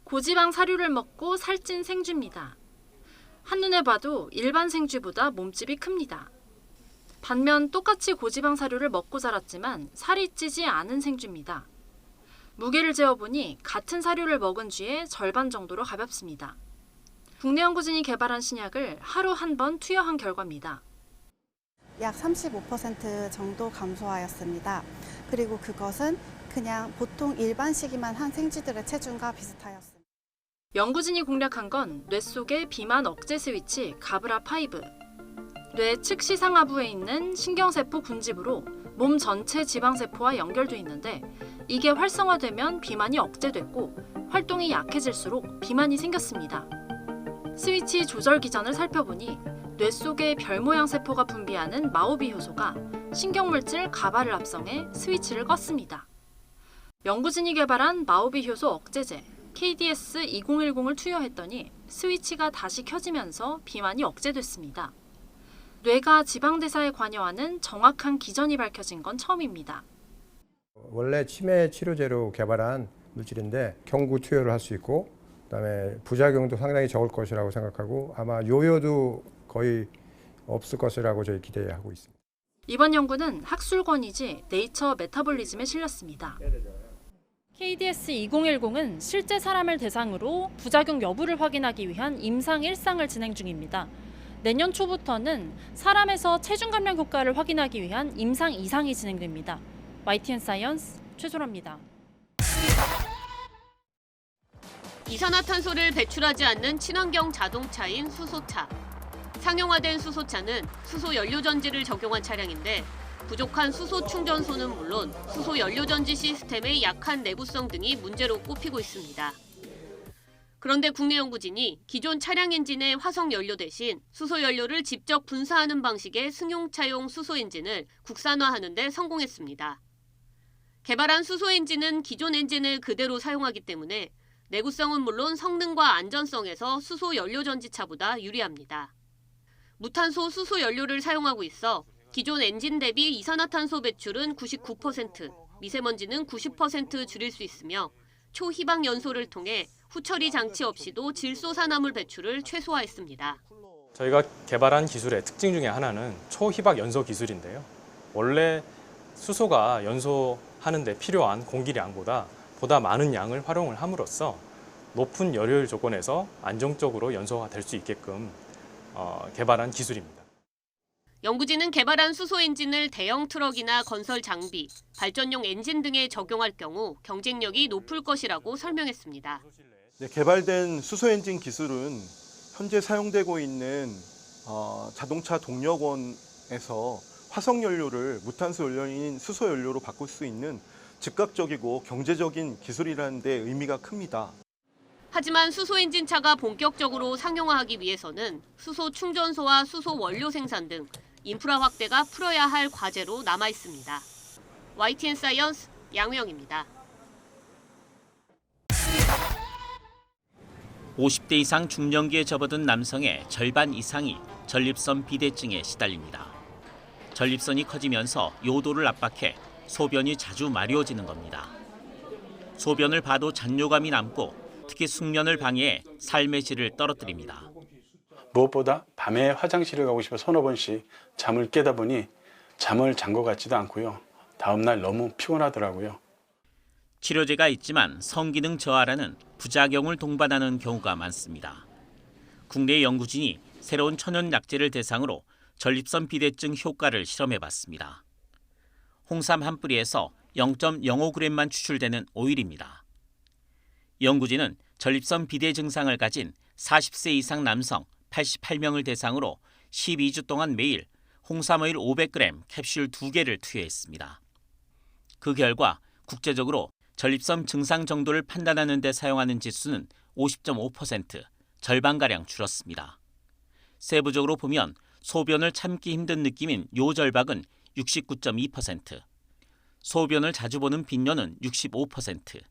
고지방 사료를 먹고 살찐 생쥐입니다. 한눈에 봐도 일반 생쥐보다 몸집이 큽니다. 반면 똑같이 고지방 사료를 먹고 자랐지만 살이 찌지 않은 생쥐입니다. 무게를 재어보니 같은 사료를 먹은 쥐의 절반 정도로 가볍습니다. 국내 연구진이 개발한 신약을 하루 한 번 투여한 결과입니다. 약 35% 정도 감소하였습니다. 그리고 그것은 그냥 보통 일반시기만 한 생쥐들의 체중과 비슷하였습니다. 연구진이 공략한 건 뇌 속의 비만 억제 스위치 가브라5. 뇌 측시 상하부에 있는 신경세포 군집으로 몸 전체 지방세포와 연결돼 있는데 이게 활성화되면 비만이 억제됐고 활동이 약해질수록 비만이 생겼습니다. 스위치 조절 기전을 살펴보니 뇌 속의 별 모양 세포가 분비하는 마오비 효소가 신경물질 가바를 합성해 스위치를 껐습니다. 연구진이 개발한 마오비 효소 억제제 KDS-2010을 투여했더니 스위치가 다시 켜지면서 비만이 억제됐습니다. 뇌가 지방대사에 관여하는 정확한 기전이 밝혀진 건 처음입니다. 원래 치매 치료제로 개발한 물질인데 경구 투여를 할 수 있고 그다음에 부작용도 상당히 적을 것이라고 생각하고 아마 요요도 거의 없을 것이라고 저희 기대하고 있습니다. 이번 연구는 학술권이지 네이처 메타볼리즘에 실렸습니다. KDS-2010은 실제 사람을 대상으로 부작용 여부를 확인하기 위한 임상 1상을 진행 중입니다. 내년 초부터는 사람에서 체중 감량 효과를 확인하기 위한 임상 2상이 진행됩니다. YTN 사이언스 최소라입니다. 이산화탄소를 배출하지 않는 친환경 자동차인 수소차. 상용화된 수소차는 수소 연료 전지를 적용한 차량인데 부족한 수소 충전소는 물론 수소 연료 전지 시스템의 약한 내구성 등이 문제로 꼽히고 있습니다. 그런데 국내 연구진이 기존 차량 엔진의 화석 연료 대신 수소 연료를 직접 분사하는 방식의 승용차용 수소 엔진을 국산화하는 데 성공했습니다. 개발한 수소 엔진은 기존 엔진을 그대로 사용하기 때문에 내구성은 물론 성능과 안전성에서 수소 연료 전지차보다 유리합니다. 무탄소 수소 연료를 사용하고 있어 기존 엔진 대비 이산화탄소 배출은 99%, 미세먼지는 90% 줄일 수 있으며 초희박 연소를 통해 후처리 장치 없이도 질소산화물 배출을 최소화했습니다. 저희가 개발한 기술의 특징 중에 하나는 초희박 연소 기술인데요. 원래 수소가 연소하는 데 필요한 공기량보다 보다 많은 양을 활용을 함으로써 높은 열효율 조건에서 안정적으로 연소가 될 수 있게끔 개발한 기술입니다. 연구진은 개발한 수소 엔진을 대형 트럭이나 건설 장비, 발전용 엔진 등에 적용할 경우 경쟁력이 높을 것이라고 설명했습니다. 네, 개발된 수소 엔진 기술은 현재 사용되고 있는 자동차 동력원에서 화석 연료를 무탄소 연료인 수소 연료로 바꿀 수 있는 즉각적이고 경제적인 기술이라는 데 의미가 큽니다. 하지만 수소 엔진차가 본격적으로 상용화하기 위해서는 수소 충전소와 수소 원료 생산 등 인프라 확대가 풀어야 할 과제로 남아 있습니다. YTN 사이언스 양우영입니다. 50대 이상 중년기에 접어든 남성의 절반 이상이 전립선 비대증에 시달립니다. 전립선이 커지면서 요도를 압박해 소변이 자주 마려워지는 겁니다. 소변을 봐도 잔뇨감이 남고 특히 숙면을 방해해 삶의 질을 떨어뜨립니다. 무엇보다 밤에 화장실을 가고 싶어 서너 번씩 잠을 깨다 보니 잠을 잔 것 같지도 않고요. 다음날 너무 피곤하더라고요. 치료제가 있지만 성기능 저하라는 부작용을 동반하는 경우가 많습니다. 국내 연구진이 새로운 천연 약제를 대상으로 전립선 비대증 효과를 실험해봤습니다. 홍삼 한 뿌리에서 0.05g만 추출되는 오일입니다. 연구진은 전립선 비대 증상을 가진 40세 이상 남성 88명을 대상으로 12주 동안 매일 홍삼오일 500g 캡슐 2개를 투여했습니다. 그 결과 국제적으로 전립선 증상 정도를 판단하는 데 사용하는 지수는 50.5%, 절반가량 줄었습니다. 세부적으로 보면 소변을 참기 힘든 느낌인 요절박은 69.2%, 소변을 자주 보는 빈뇨는 65%,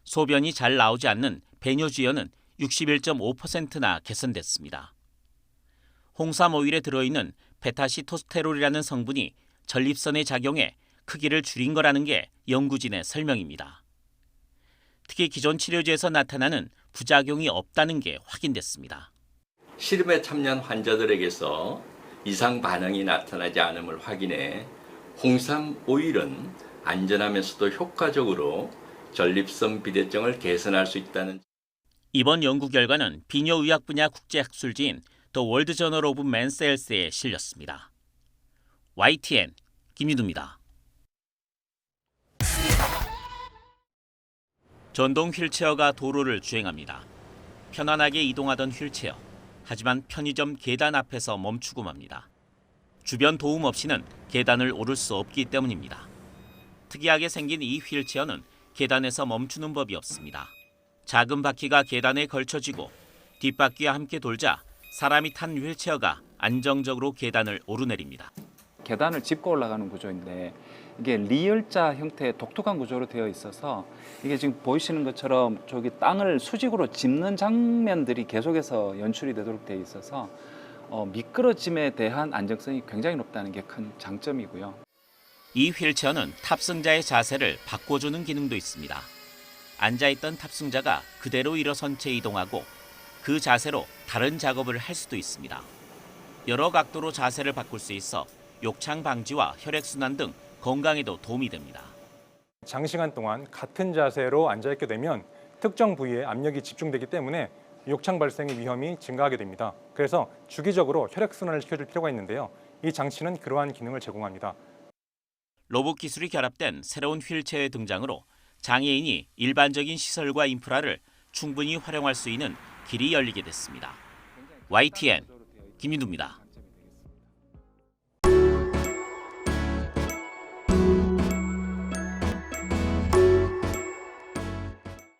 소변이 잘 나오지 않는 배뇨주연은 61.5%나 개선됐습니다. 홍삼 오일에 들어있는 베타시토스테롤이라는 성분이 전립선에 작용해 크기를 줄인 거라는 게 연구진의 설명입니다. 특히 기존 치료제에서 나타나는 부작용이 없다는 게 확인됐습니다. 실험에 참여한 환자들에게서 이상 반응이 나타나지 않음을 확인해 홍삼 오일은 안전하면서도 효과적으로 전립선 비대증을 개선할 수 있다는. 이번 연구 결과는 비뇨의학 분야 국제학술지인 더 월드 저널 오브 맨셀스에 실렸습니다. YTN 김유두입니다. 전동 휠체어가 도로를 주행합니다. 편안하게 이동하던 휠체어. 하지만 편의점 계단 앞에서 멈추고 맙니다. 주변 도움 없이는 계단을 오를 수 없기 때문입니다. 특이하게 생긴 이 휠체어는 계단에서 멈추는 법이 없습니다. 작은 바퀴가 계단에 걸쳐지고 뒷바퀴와 함께 돌자 사람이 탄 휠체어가 안정적으로 계단을 오르내립니다. 계단을 짚고 올라가는 구조인데 이게 리을자 형태의 독특한 구조로 되어 있어서 이게 지금 보이시는 것처럼 저기 땅을 수직으로 짚는 장면들이 계속해서 연출이 되도록 되어 있어서 미끄러짐에 대한 안정성이 굉장히 높다는 게 큰 장점이고요. 이 휠체어는 탑승자의 자세를 바꿔주는 기능도 있습니다. 앉아있던 탑승자가 그대로 일어선 채 이동하고 그 자세로 다른 작업을 할 수도 있습니다. 여러 각도로 자세를 바꿀 수 있어 욕창 방지와 혈액순환 등 건강에도 도움이 됩니다. 장시간 동안 같은 자세로 앉아있게 되면 특정 부위에 압력이 집중되기 때문에 욕창 발생의 위험이 증가하게 됩니다. 그래서 주기적으로 혈액순환을 시켜줄 필요가 있는데요. 이 장치는 그러한 기능을 제공합니다. 로봇 기술이 결합된 새로운 휠체어의 등장으로 장애인이 일반적인 시설과 인프라를 충분히 활용할 수 있는 길이 열리게 됐습니다. YTN 김윤두입니다.